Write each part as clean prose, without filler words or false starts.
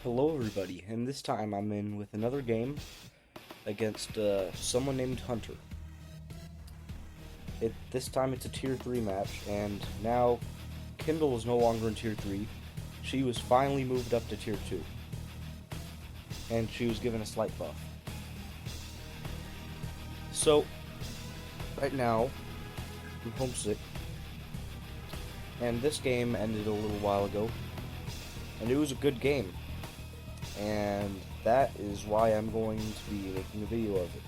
Hello everybody, and this time I'm in with another game against someone named Hunter. This time it's a Tier 3 match, and now Kindle is no longer in Tier 3. She was finally moved up to Tier 2, and she was given a slight buff. So, right now, I'm homesick, and this game ended a little while ago, and it was a good game. And that is why I'm going to be making a video of it.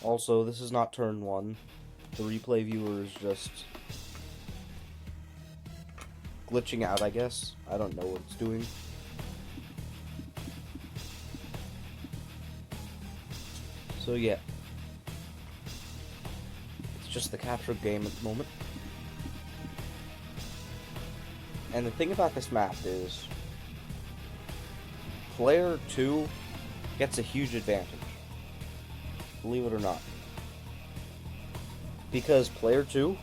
Also, this is not turn 1. The replay viewer is just glitching out, I guess. I don't know what it's doing. So yeah. It's just the capture game at the moment. And the thing about this map is, player 2 gets a huge advantage. Believe it or not. Because player 2,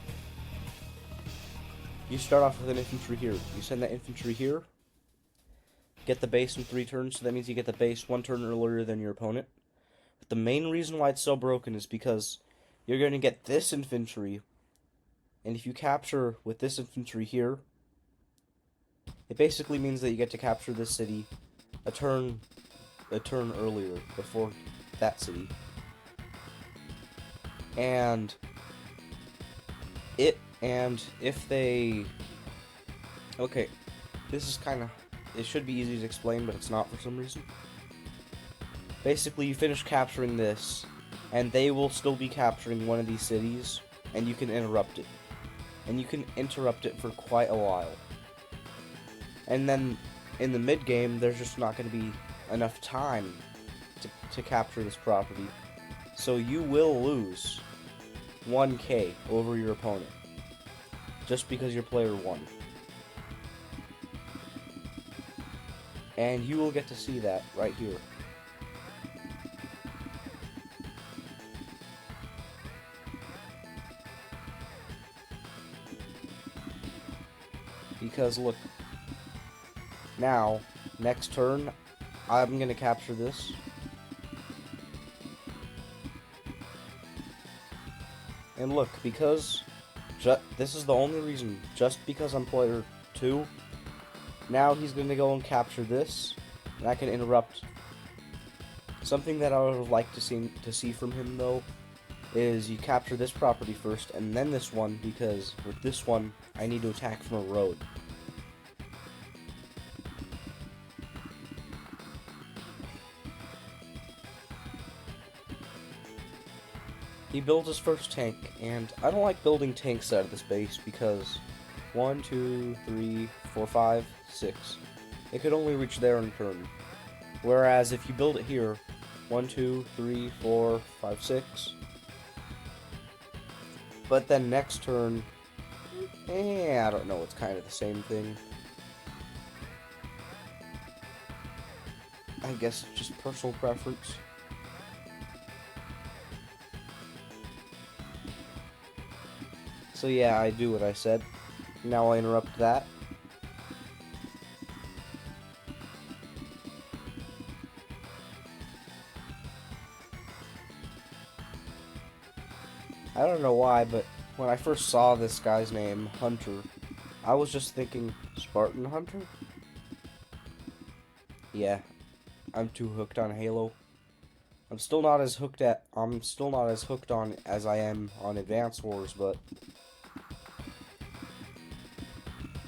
you start off with an infantry here. You send that infantry here, get the base in 3 turns, so that means you get the base 1 turn earlier than your opponent. But the main reason why it's so broken is because you're going to get this infantry, and if you capture with this infantry here, it basically means that you get to capture this city a turn earlier before that city. And if they... Okay, this is kind of... It should be easy to explain, but it's not for some reason. Basically, you finish capturing this, and they will still be capturing one of these cities, and you can interrupt it. And you can interrupt it for quite a while. And then, in the mid-game, there's just not going to be enough time to capture this property. So you will lose 1k over your opponent, just because your player won. And you will get to see that right here. Because look, now, next turn, I'm going to capture this. And look, because this is the only reason, just because I'm player 2, now he's going to go and capture this, and I can interrupt. Something that I would have liked to see from him, though, is you capture this property first, and then this one, because with this one, I need to attack from a road. He builds his first tank, and I don't like building tanks out of this base because 1, 2, 3, 4, 5, 6. It could only reach there in turn. Whereas if you build it here, 1, 2, 3, 4, 5, 6. But then next turn, I don't know, it's kind of the same thing. I guess it's just personal preference. So yeah, I do what I said. Now I interrupt that. I don't know why, but when I first saw this guy's name, Hunter, I was just thinking, Spartan Hunter? Yeah, I'm too hooked on Halo. I'm still not as hooked on as I am on Advance Wars, but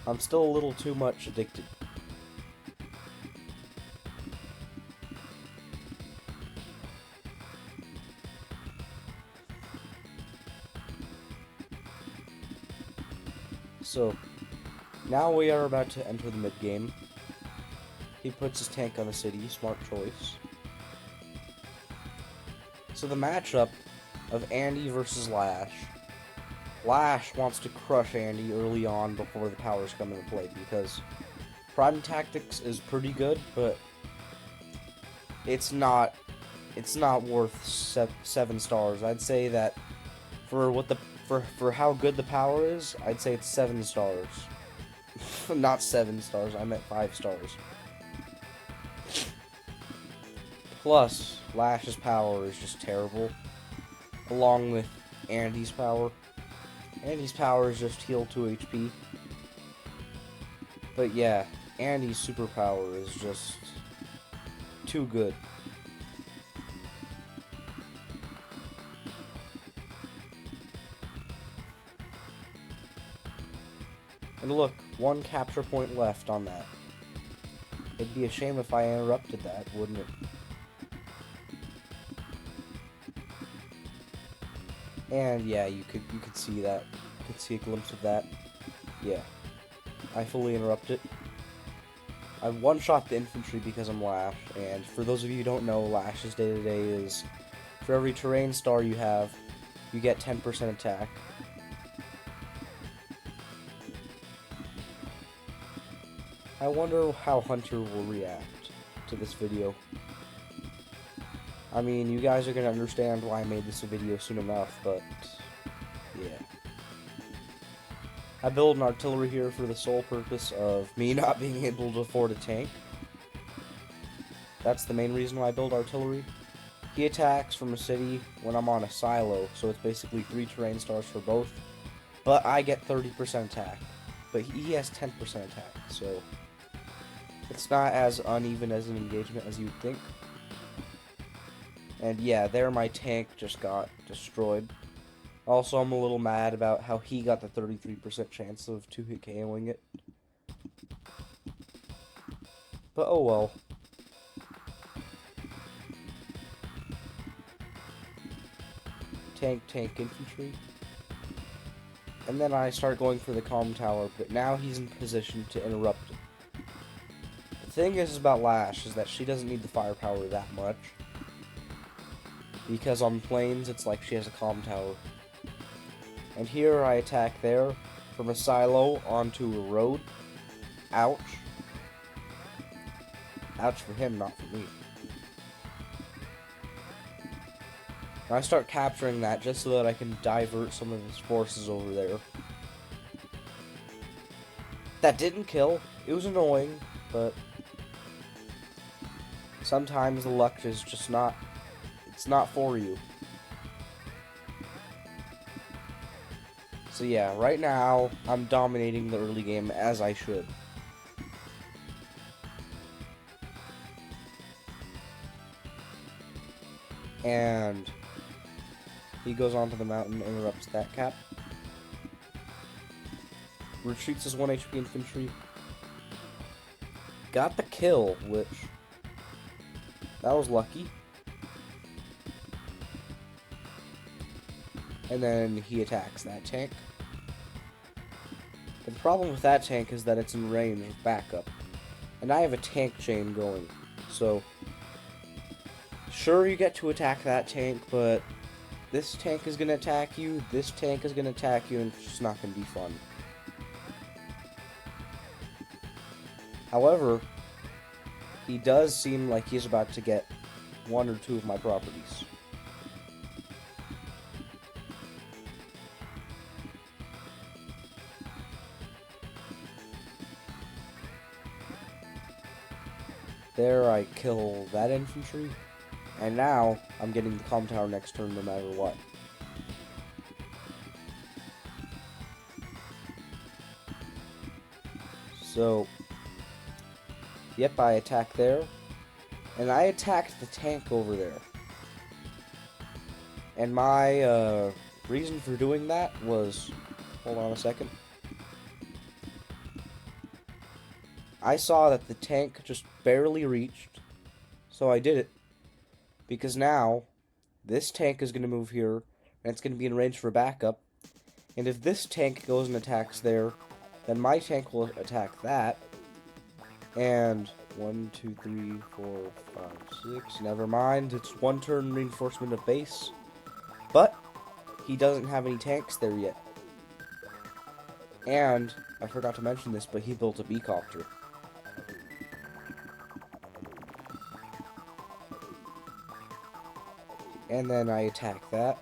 I'm still a little too much addicted. So, now we are about to enter the mid-game. He puts his tank on the city, smart choice. So the matchup of Andy versus Lash. Lash wants to crush Andy early on before the powers come into play because Prime Tactics is pretty good, but it's not worth 7 stars. I'd say that for how good the power is, I'd say it's 7 stars. Not 7 stars, I meant 5 stars. Plus, Lash's power is just terrible. Along with Andy's power. Andy's power is just heal 2 HP. But yeah, Andy's superpower is just too good. And look, 1 capture point left on that. It'd be a shame if I interrupted that, wouldn't it? And yeah, you could see that. You could see a glimpse of that. Yeah. I fully interrupted. I one-shot the infantry because I'm Lash, and for those of you who don't know, Lash's day-to-day is for every terrain star you have, you get 10% attack. I wonder how Hunter will react to this video. I mean, you guys are going to understand why I made this a video soon enough, but yeah. I build an artillery here for the sole purpose of me not being able to afford a tank. That's the main reason why I build artillery. He attacks from a city when I'm on a silo, so it's basically 3 terrain stars for both. But I get 30% attack. But he has 10% attack, so it's not as uneven as an engagement as you'd think. And yeah, there my tank just got destroyed. Also, I'm a little mad about how he got the 33% chance of 2-hit KOing it. But oh well. Tank, infantry. And then I start going for the calm tower, but now he's in position to interrupt it. The thing is about Lash is that she doesn't need the firepower that much. Because on planes, it's like she has a calm tower. And here I attack there, from a silo onto a road. Ouch. Ouch for him, not for me. And I start capturing that just so that I can divert some of his forces over there. That didn't kill. It was annoying, but sometimes the luck is just not, it's not for you. So yeah, right now, I'm dominating the early game as I should. And he goes onto the mountain, interrupts that cap. Retreats his 1 HP infantry. Got the kill, which, that was lucky. And then he attacks that tank. The problem with that tank is that it's in range of backup. And I have a tank chain going. So, sure you get to attack that tank, but this tank is going to attack you, this tank is going to attack you, and it's just not going to be fun. However, he does seem like he's about to get 1 or 2 of my properties. There I kill that infantry, and now I'm getting the calm tower next turn no matter what. So, yep, I attack there, and I attacked the tank over there. And my reason for doing that was, hold on a second. I saw that the tank just barely reached, so I did it. Because now, this tank is going to move here, and it's going to be in range for backup. And if this tank goes and attacks there, then my tank will attack that. And 1, 2, 3, 4, 5, 6. Never mind, it's 1 turn reinforcement of base. But he doesn't have any tanks there yet. And I forgot to mention this, but he built a beecopter. And then I attack that.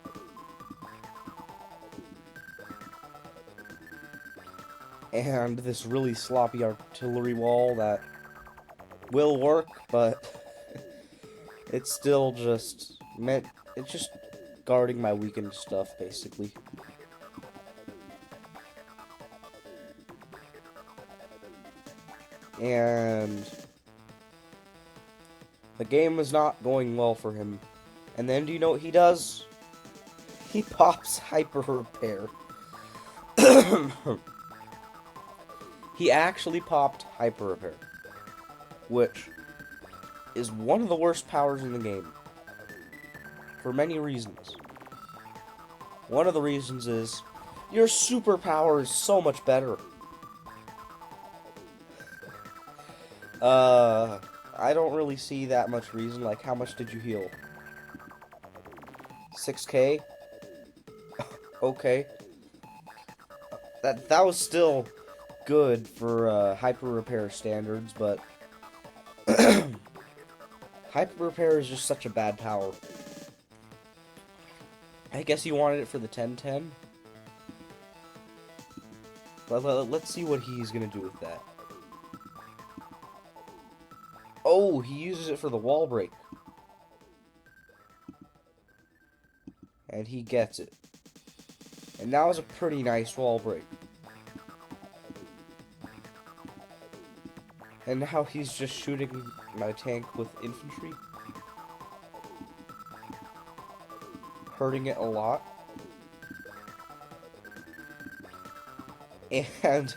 and this really sloppy artillery wall that will work, but it's still just meant, it's just guarding my weakened stuff, basically. And the game is not going well for him. And then do you know what he does? He pops hyper repair. He actually popped hyper repair, which is one of the worst powers in the game for many reasons. One of the reasons is your superpower is so much better. I don't really see that much reason. Like, how much did you heal? 6k? Okay. That was still good for hyper repair standards, but hyper repair is just such a bad power. I guess you wanted it for the 10-10. Let's see what he's gonna do with that. Oh, he uses it for the wall break. And he gets it. And that was a pretty nice wall break. And now he's just shooting my tank with infantry. Hurting it a lot. And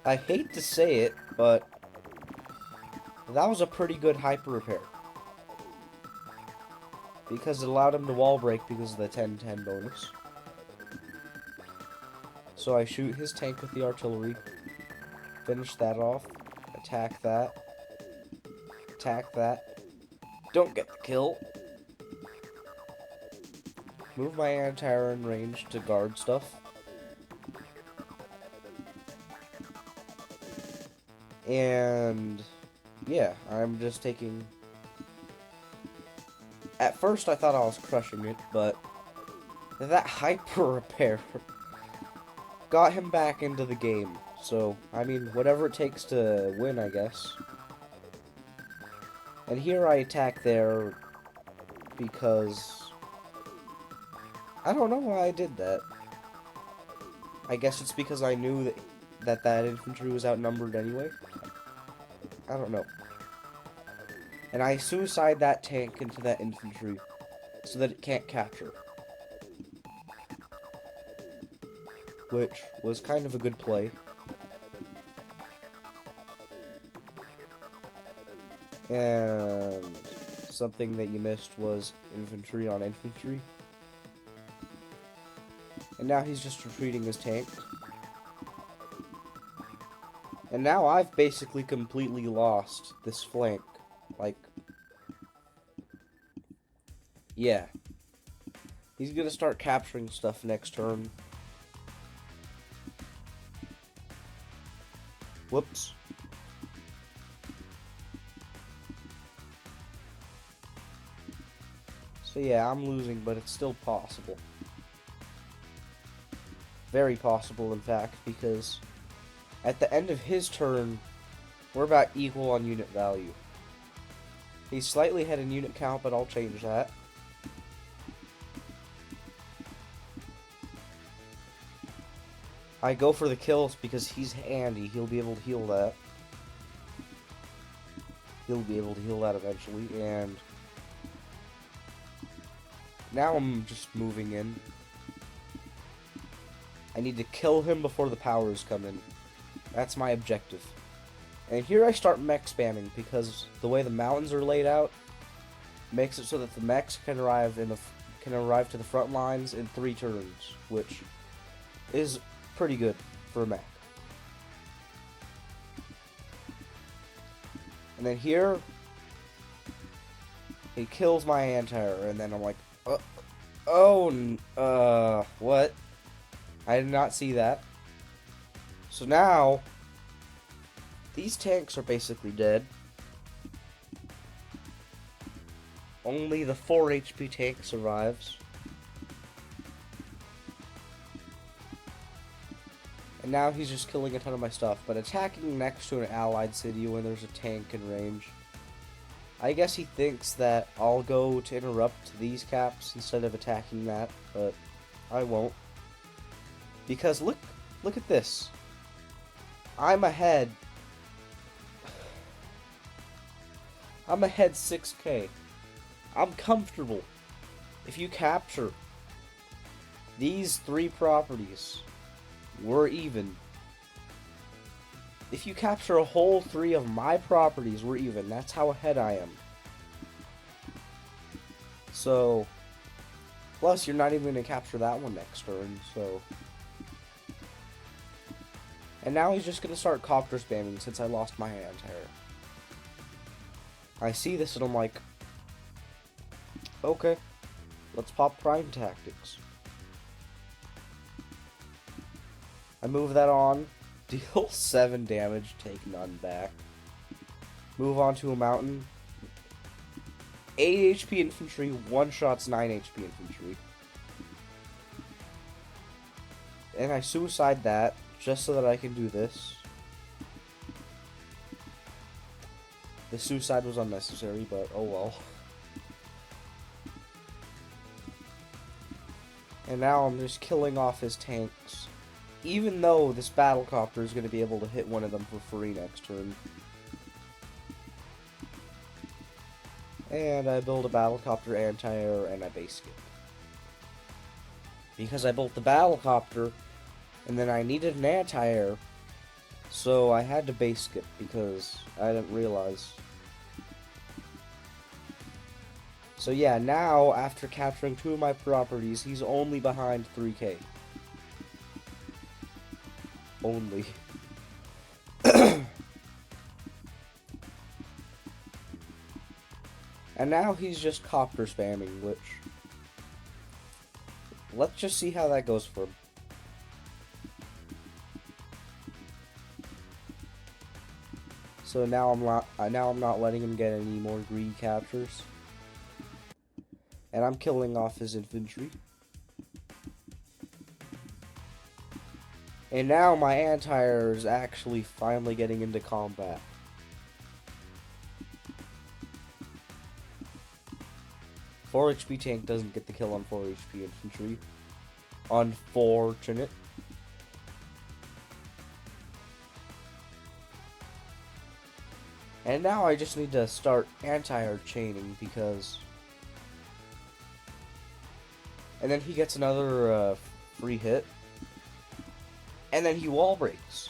I hate to say it, but that was a pretty good hyper repair. Because it allowed him to wall break because of the 10-10 bonus. So I shoot his tank with the artillery. Finish that off. Attack that. Attack that. Don't get the kill. Move my anti-air in range to guard stuff. And yeah, I'm just taking... At first I thought I was crushing it, but that hyper repair got him back into the game. So, I mean, whatever it takes to win, I guess. And here I attack there because I don't know why I did that. I guess it's because I knew that infantry was outnumbered anyway. I don't know. And I suicide that tank into that infantry so that it can't capture. Which was kind of a good play. And something that you missed was infantry on infantry. And now he's just retreating his tank. And now I've basically completely lost this flank. Like, yeah. He's gonna start capturing stuff next turn. Whoops. So yeah, I'm losing, but it's still possible. Very possible, in fact, because at the end of his turn, we're about equal on unit value. He's slightly ahead in unit count, but I'll change that. I go for the kills because he's handy. He'll be able to heal that. He'll be able to heal that eventually, and now I'm just moving in. I need to kill him before the powers come in. That's my objective. And here I start mech spamming because the way the mountains are laid out makes it so that the mechs can arrive to the front lines in 3 turns, which is pretty good for a mech. And then here he kills my anti-air, and then I'm like, what? I did not see that. So now these tanks are basically dead. Only the 4 HP tank survives. And now he's just killing a ton of my stuff, but attacking next to an allied city when there's a tank in range. I guess he thinks that I'll go to interrupt these caps instead of attacking that, but I won't. Because look at this. I'm ahead 6k. I'm comfortable. If you capture these 3 properties, we're even. If you capture a whole 3 of my properties, we're even. That's how ahead I am. So, plus you're not even going to capture that one next turn, so. And now he's just going to start copter spamming since I lost my anti-air. I see this and I'm like, okay, let's pop prime tactics. I move that on, deal 7 damage, take none back. Move on to a mountain. 8 HP infantry, one-shots 9 HP infantry. And I suicide that, just so that I can do this. The suicide was unnecessary, but oh well. And now I'm just killing off his tanks. Even though this battlecopter is going to be able to hit one of them for free next turn. And I build a battlecopter anti-air and I base skip. Because I built the battlecopter, and then I needed an anti-air, so I had to base skip because I didn't realize. So yeah, now after capturing 2 of my properties, he's only behind 3k. Only. And now he's just copter spamming, which... let's just see how that goes for him. So now I'm not letting him get any more greedy captures. And I'm killing off his infantry. And now my anti-air is actually finally getting into combat. Four HP tank doesn't get the kill on 4 HP infantry. Unfortunate. And now I just need to start anti-air chaining because... and then he gets another free hit. And then he wall breaks.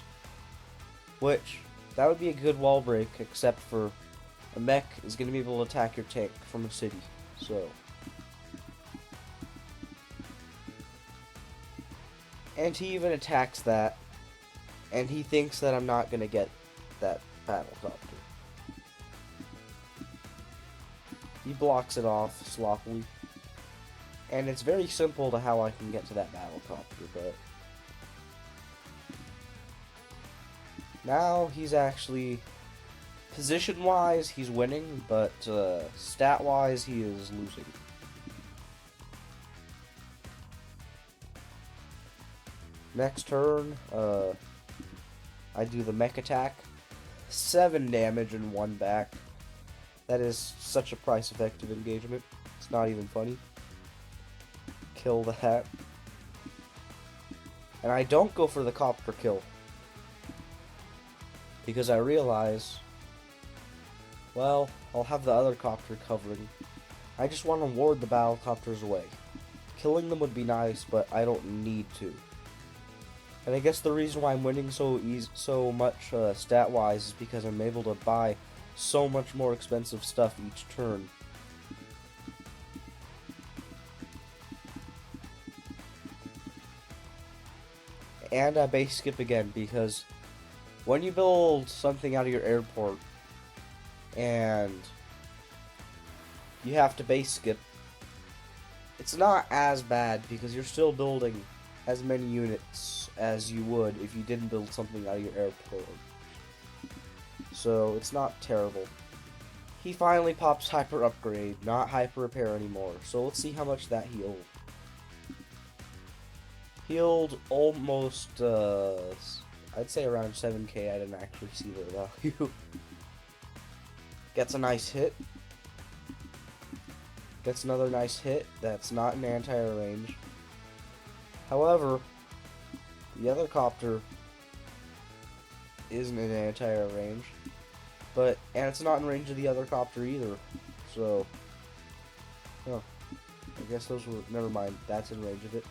Which, that would be a good wall break, except for a mech is going to be able to attack your tank from a city. So. And he even attacks that. And he thinks that I'm not going to get that battlecopter. He blocks it off sloppily. And it's very simple to how I can get to that battlecopter, but... now he's actually... position-wise, he's winning, but stat-wise, he is losing. Next turn, I do the mech attack. 7 damage and 1 back. That is such a price-effective engagement. It's not even funny. Kill that. And I don't go for the copter kill. Because I realize, well, I'll have the other copter covering. I just want to ward the battlecopters away. Killing them would be nice, but I don't need to. And I guess the reason why I'm winning so much stat-wise is because I'm able to buy so much more expensive stuff each turn. And I base skip again, because when you build something out of your airport and you have to base skip, it's not as bad because you're still building as many units as you would if you didn't build something out of your airport. So it's not terrible. He finally pops hyper upgrade, not hyper repair anymore. So let's see how much that healed. Healed almost, I'd say around 7k. I didn't actually see the value. Gets a nice hit. Gets another nice hit. That's not in anti-air range. However, the other copter isn't in anti-air range. And it's not in range of the other copter either. So, I guess those were, never mind, that's in range of it.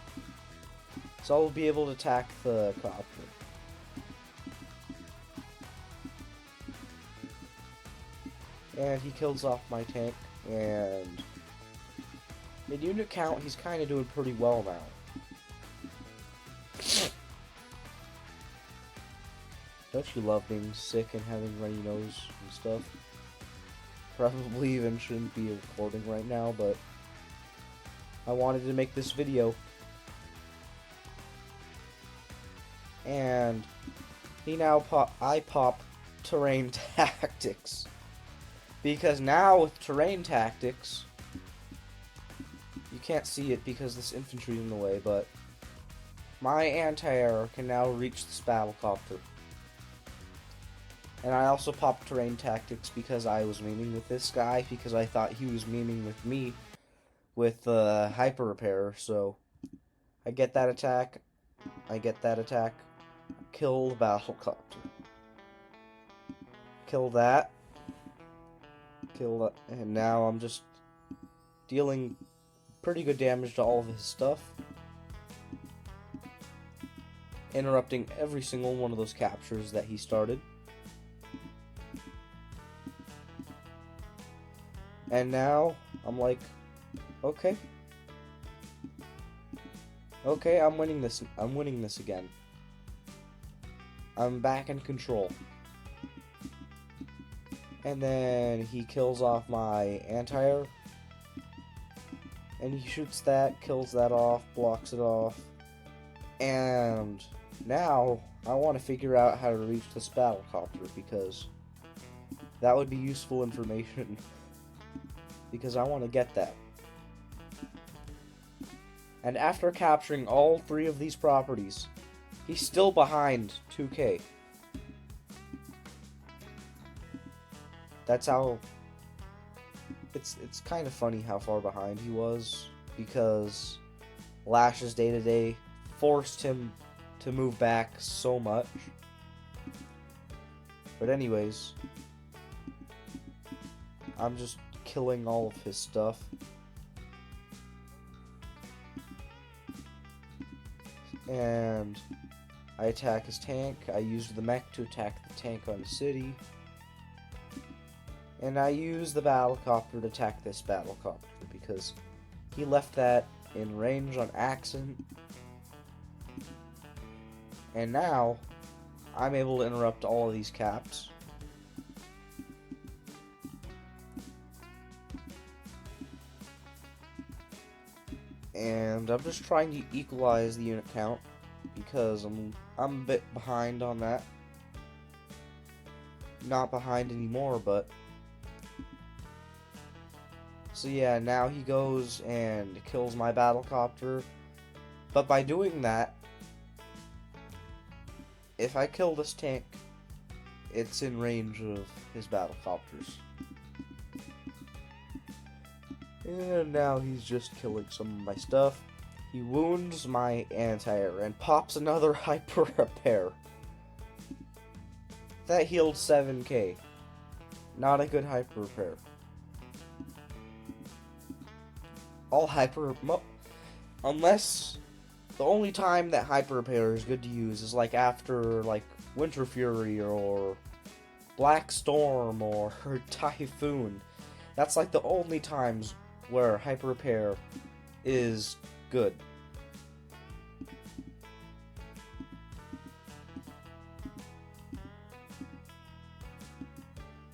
So I'll be able to attack the copter. And he kills off my tank, and in unit count, he's kind of doing pretty well now. Don't you love being sick and having runny nose and stuff? Probably even shouldn't be recording right now, but I wanted to make this video. And I pop terrain tactics. Because now with terrain tactics, you can't see it because this infantry's in the way, but my anti-air can now reach this battlecopter. And I also popped terrain tactics because I was memeing with this guy, because I thought he was memeing with me with the hyper repair. So I get that attack, kill the battlecopter, kill that, and now I'm just dealing pretty good damage to all of his stuff, interrupting every single one of those captures that he started. And now I'm like, okay, I'm winning this again. I'm back in control. And then he kills off my anti-air. And he shoots that, kills that off, blocks it off. And now I want to figure out how to reach this battlecopter, because that would be useful information. Because I want to get that. And after capturing all 3 of these properties, he's still behind 2k. That's how... It's kind of funny how far behind he was, because Lash's day-to-day forced him to move back so much. But anyways, I'm just killing all of his stuff. And I attack his tank. I used the mech to attack the tank on the city. And I use the battlecopter to attack this battlecopter, because he left that in range on accident. And now I'm able to interrupt all of these caps. And I'm just trying to equalize the unit count, because I'm a bit behind on that. Not behind anymore, but... So yeah, now he goes and kills my battlecopter. But by doing that, if I kill this tank, it's in range of his battlecopters. And now he's just killing some of my stuff. He wounds my anti-air and pops another hyper repair. That healed 7k. Not a good hyper repair. All unless the only time that hyper repair is good to use is like after like Winter Fury or Black Storm or Typhoon. That's like the only times where hyper repair is good.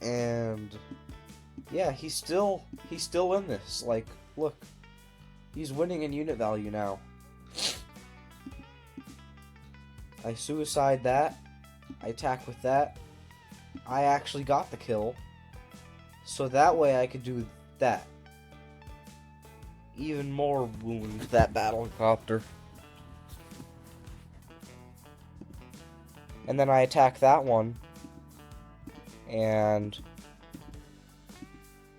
And yeah, he's still in this. Like, look. He's winning in unit value now. I suicide that. I attack with that. I actually got the kill. So that way I could do that. Even more wound that battlecopter. And then I attack that one, and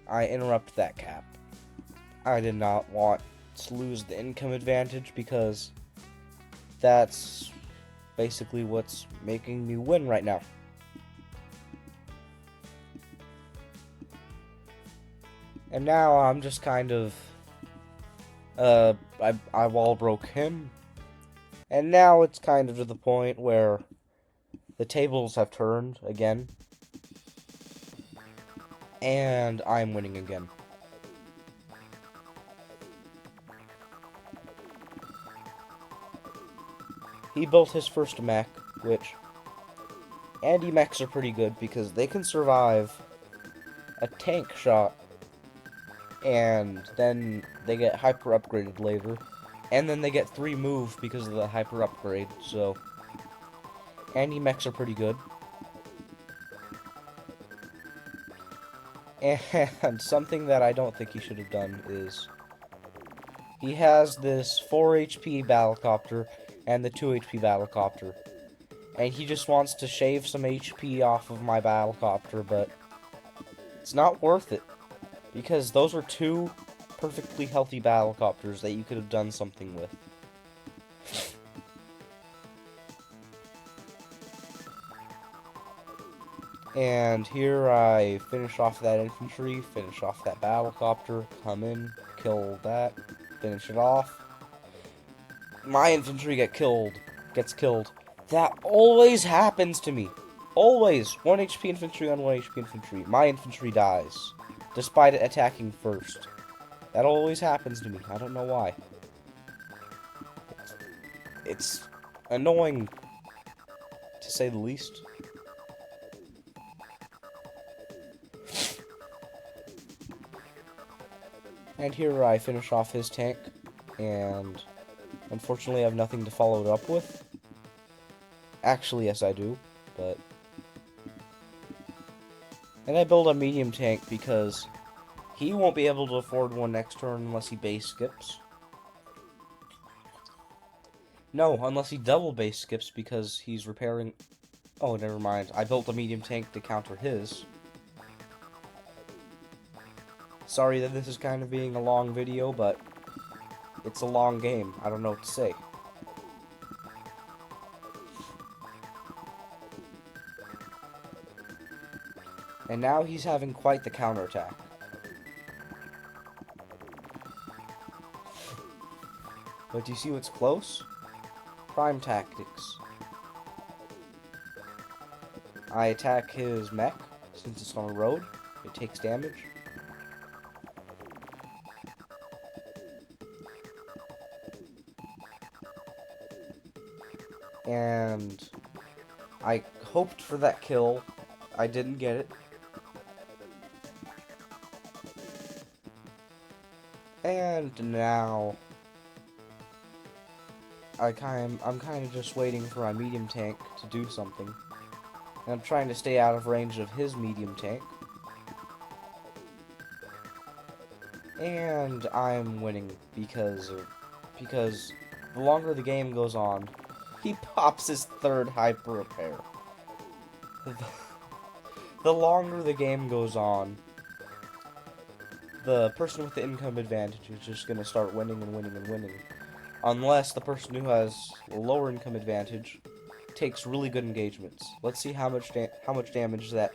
I interrupt that cap. I did not want to lose the income advantage because that's basically what's making me win right now. And now I'm just kind of, I wall broke him, and now it's kind of to the point where the tables have turned again, and I'm winning again. He built his first mech, which anti-mechs are pretty good because they can survive a tank shot, and then they get hyper upgraded later, and then they get 3 move because of the hyper upgrade, so anti-mechs are pretty good. And something that I don't think he should have done is he has this 4 HP battlecopter and the 2 HP battlecopter, and he just wants to shave some HP off of my battlecopter, but it's not worth it because those are 2 perfectly healthy battlecopters that you could have done something with. And here I finish off that infantry, finish off that battlecopter, come in, kill that, finish it off. My infantry gets killed. That always happens to me. Always. 1 HP infantry on 1 HP infantry. My infantry dies, despite it attacking first. That always happens to me. I don't know why. It's annoying, to say the least. And here I finish off his tank, and unfortunately I have nothing to follow it up with. Actually, yes I do, but... And I build a medium tank because he won't be able to afford one next turn unless he base skips. No, unless he double base skips because he's repairing... Oh, never mind. I built a medium tank to counter his. Sorry that this is kind of being a long video, but it's a long game. I don't know what to say. And now he's having quite the counterattack. But do you see what's close? Prime tactics. I attack his mech, since it's on a road. It takes damage. And I hoped for that kill. I didn't get it. And now I'm kind of just waiting for my medium tank to do something. And I'm trying to stay out of range of his medium tank. And I'm winning because the longer the game goes on, he pops his 3rd hyper repair. The longer the game goes on, the person with the income advantage is just gonna start winning and winning and winning. Unless the person who has lower income advantage takes really good engagements. Let's see how much damage that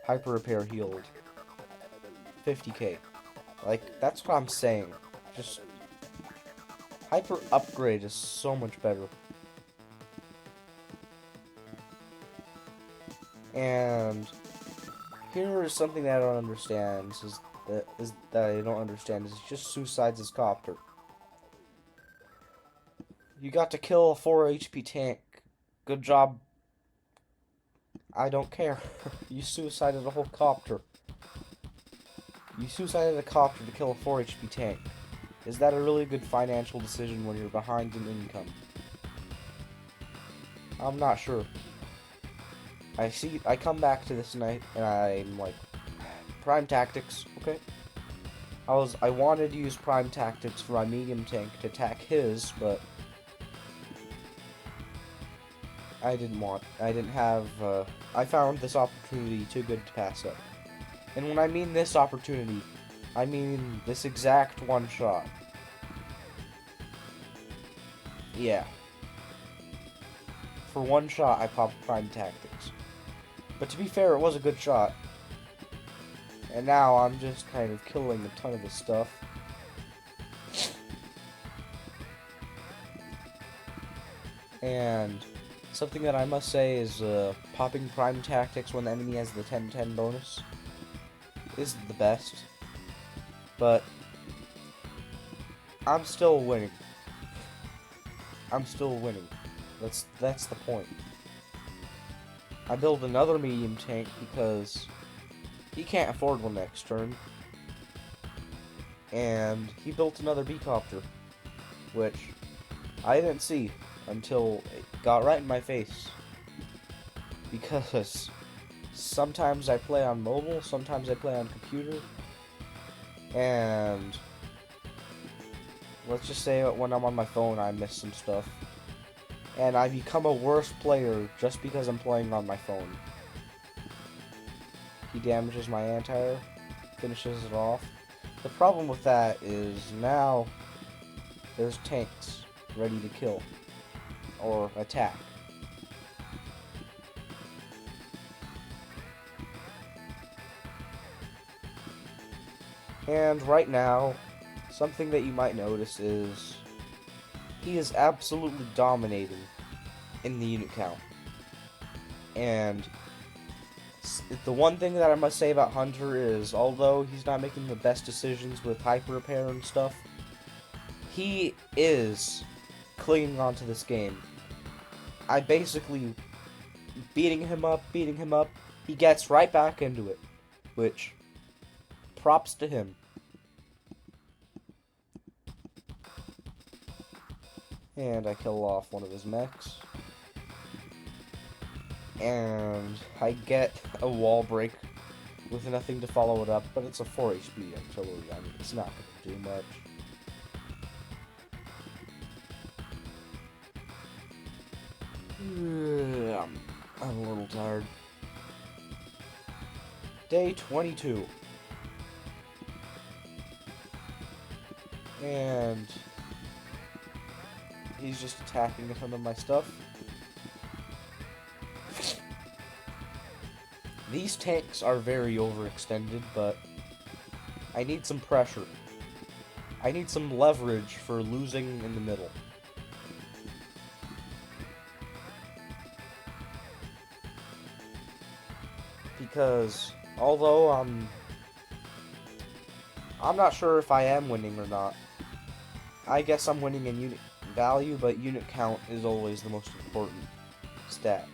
hyper repair healed. 50k. Like, that's what I'm saying. Just hyper upgrade is so much better. And here is something that I don't understand. Is he just suicides his copter. You got to kill a 4 HP tank. Good job. I don't care. You suicided a whole copter. You suicided a copter to kill a 4 HP tank. Is that a really good financial decision when you're behind in income? I'm not sure. I come back to this night and I'm like, prime tactics, okay? I wanted to use prime tactics for my medium tank to attack his, but I didn't have, I found this opportunity too good to pass up. And when I mean this opportunity, I mean this exact one shot. Yeah. For one shot, I popped Prime Tactics. But to be fair, it was a good shot. And now I'm just kind of killing a ton of this stuff. And something that I must say is popping Prime Tactics when the enemy has the 10-10 bonus is the best. But I'm still winning. I'm still winning. That's the point. I build another medium tank because he can't afford one next turn. And he built another B-copter, which I didn't see until it got right in my face. Because sometimes I play on mobile, sometimes I play on computer, and let's just say when I'm on my phone I miss some stuff. And I become a worse player just because I'm playing on my phone. He damages my anti-air, finishes it off. The problem with that is now there's tanks ready to kill or attack. And right now, something that you might notice is he is absolutely dominating in the unit count. And the one thing that I must say about Hunter is, although he's not making the best decisions with hyper repair and stuff, he is clinging onto this game. I basically beating him up, he gets right back into it, which props to him. And I kill off one of his mechs. And I get a wall break with nothing to follow it up, but it's a 4 HP artillery. I mean, it's not going to do much. I'm a little tired. Day 22. And he's just attacking a ton of my stuff. These tanks are very overextended, but I need some pressure. I need some leverage for losing in the middle. Because although I'm not sure if I am winning or not. I guess I'm winning in unit value, but unit count is always the most important stat.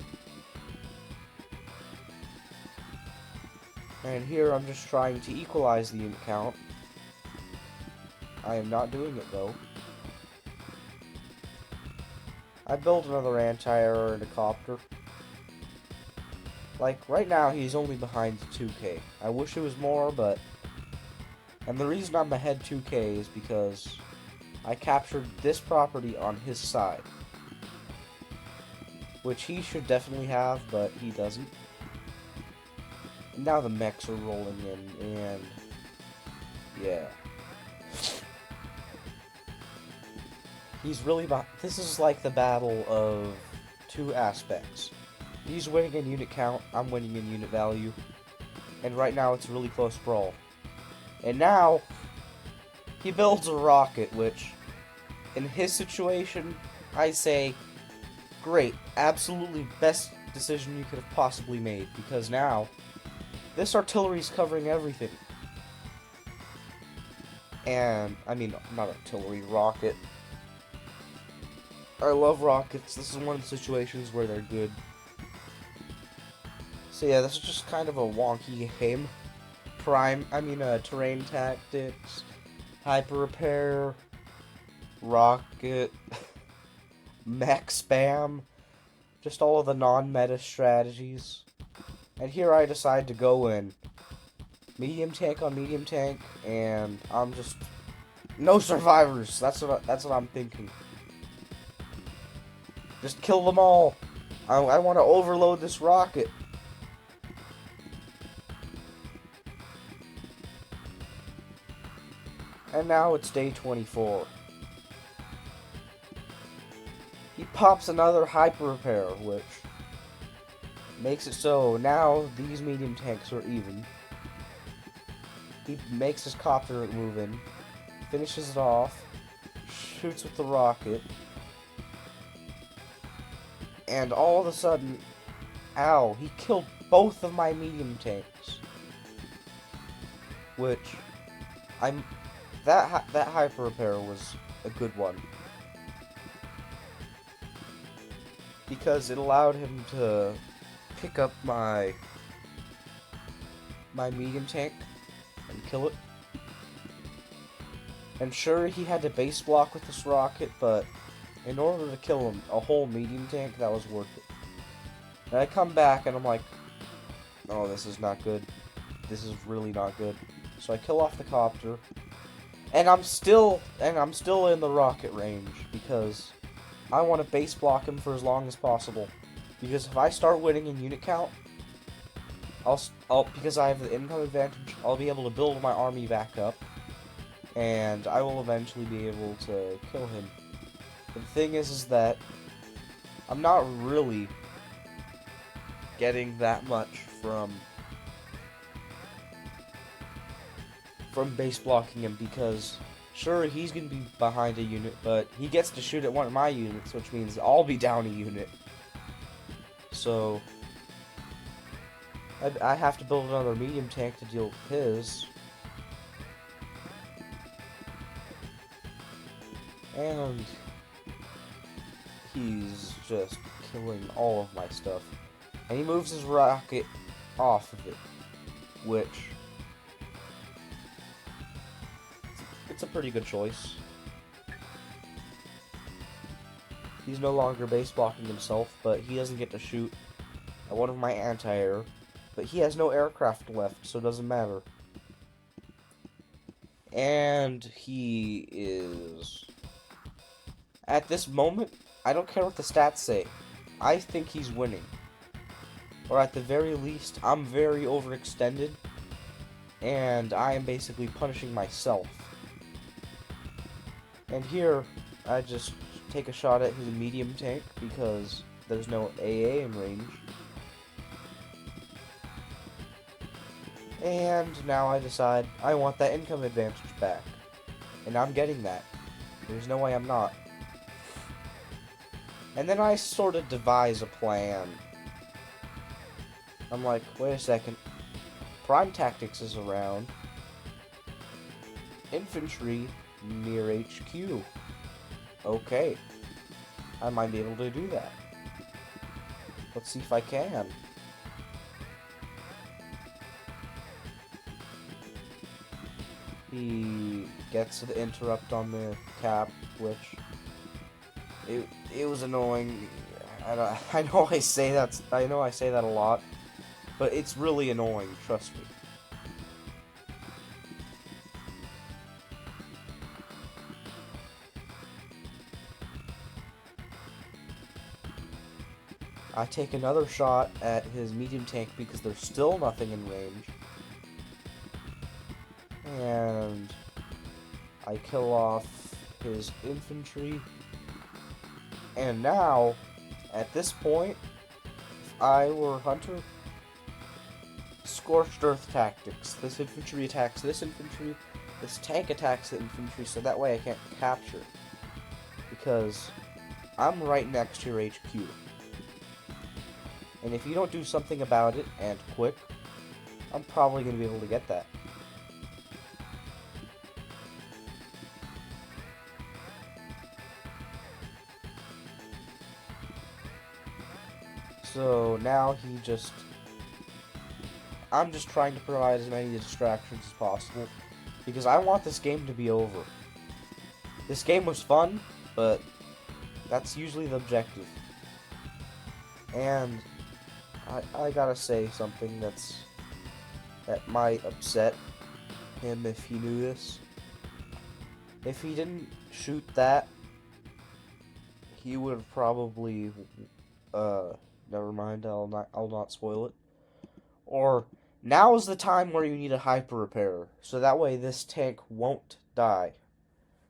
And here I'm just trying to equalize the unit count. I am not doing it though. I built another anti-air and a copter. Like, right now he's only behind 2k. I wish it was more, but... And the reason I'm ahead 2k is because I captured this property on his side. Which he should definitely have, but he doesn't. And now the mechs are rolling in, and... yeah. He's really this is like the battle of two aspects. He's winning in unit count, I'm winning in unit value. And right now it's a really close brawl. And now, he builds a rocket, which, in his situation, I say, great, absolutely best decision you could have possibly made. Because now, this artillery's covering everything. And, I mean, not artillery, rocket. I love rockets. This is one of the situations where they're good. So yeah, this is just kind of a wonky game. Terrain tactics, hyper repair, rocket, mech spam, just all of the non-meta strategies. And here I decide to go in medium tank on medium tank, and I'm just no survivors. That's what I'm thinking. Just kill them all. I want to overload this rocket. And now it's day 24. He pops another hyper repair, which makes it so now these medium tanks are even. He makes his copter move in, finishes it off, shoots with the rocket, and all of a sudden, ow, he killed both of my medium tanks. Which, that hyper repair was a good one. Because it allowed him to pick up my medium tank and kill it. And sure, he had to base block with this rocket, but in order to kill him, a whole medium tank, that was worth it. And I come back and I'm like, oh, this is not good. This is really not good. So I kill off the copter, and I'm still in the rocket range because I want to base block him for as long as possible. Because if I start winning in unit count, I'll because I have the income advantage, I'll be able to build my army back up, and I will eventually be able to kill him. But the thing is that I'm not really getting that much from base blocking him, because sure, he's gonna be behind a unit, but he gets to shoot at one of my units, which means I'll be down a unit. So I have to build another medium tank to deal with his. And he's just killing all of my stuff. And he moves his rocket off of it, which it's a pretty good choice. He's no longer base blocking himself, but he doesn't get to shoot at one of my anti-air. But he has no aircraft left, so it doesn't matter. And he is... At this moment, I don't care what the stats say. I think he's winning. Or at the very least, I'm very overextended, and I am basically punishing myself. And here, I just take a shot at his medium tank because there's no AA in range. And now I decide I want that income advantage back. And I'm getting that. There's no way I'm not. And then I sort of devise a plan. I'm like, wait a second. Prime Tactics is around. Infantry near HQ. Okay. I might be able to do that. Let's see if I can. He gets the interrupt on the cap, which it was annoying. I know I say that a lot, but it's really annoying, trust me. I take another shot at his medium tank because there's still nothing in range. And I kill off his infantry. And now, at this point, if I were Hunter, Scorched Earth tactics. This infantry attacks this infantry, this tank attacks the infantry, so that way I can't capture. Because I'm right next to your HQ. And if you don't do something about it, and quick, I'm probably going to be able to get that. So now I'm just trying to provide as many distractions as possible, because I want this game to be over. This game was fun, but that's usually the objective. And I gotta say something that might upset him if he knew this. If he didn't shoot that, he would have probably never mind. I'll not spoil it. Or now is the time where you need a hyper repair, so that way this tank won't die.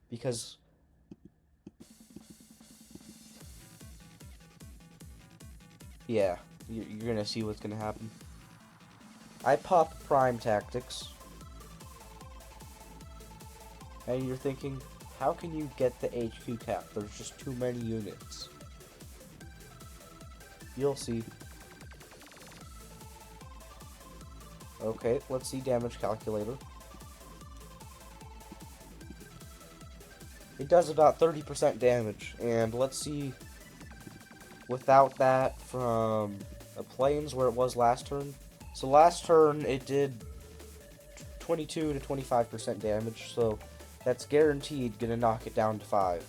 Because yeah, you're gonna see what's gonna happen. I pop Prime Tactics, and you're thinking, how can you get the HQ cap? There's just too many units. You'll see. Okay, let's see damage calculator. It does about 30% damage, and let's see without that from the planes where it was last turn. So last turn it did 22 to 25% damage, so that's guaranteed gonna knock it down to 5.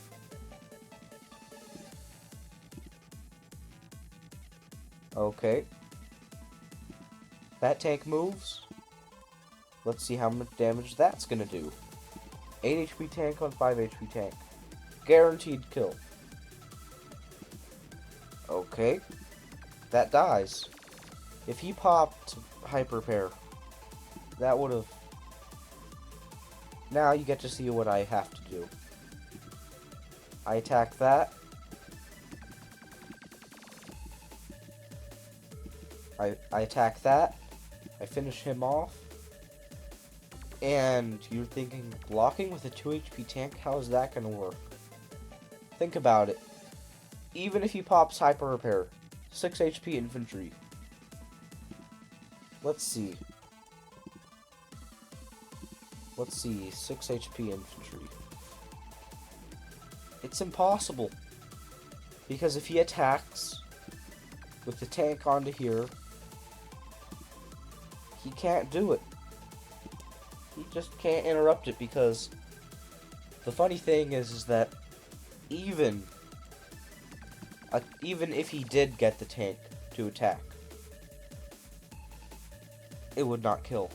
Okay. That tank moves. Let's see how much damage that's gonna do. 8 HP tank on 5 HP tank. Guaranteed kill. Okay. That dies. If he popped hyper repair, that would have... Now you get to see what I have to do. I attack that. I attack that. I finish him off. And you're thinking, blocking with a 2 HP tank? How is that going to work? Think about it. Even if he pops hyper repair, 6 HP infantry. Let's see. 6 HP infantry. It's impossible. Because if he attacks with the tank onto here, he can't do it. He just can't interrupt it, because the funny thing is that even if he did get the tank to attack, it would not kill.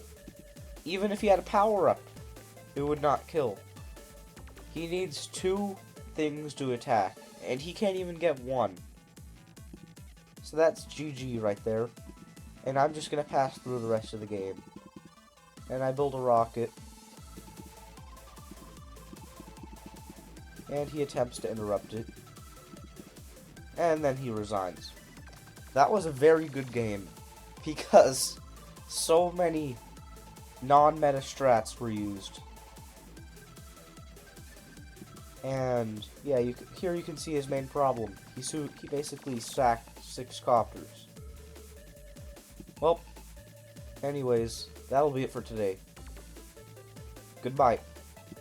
Even if he had a power-up, it would not kill. He needs 2 things to attack, and he can't even get 1. So that's GG right there. And I'm just going to pass through the rest of the game. And I build a rocket. And he attempts to interrupt it. And then he resigns. That was a very good game, because so many non-meta strats were used. And yeah, here you can see his main problem. He basically sacked 6 copters. Well, anyways, that'll be it for today. Goodbye.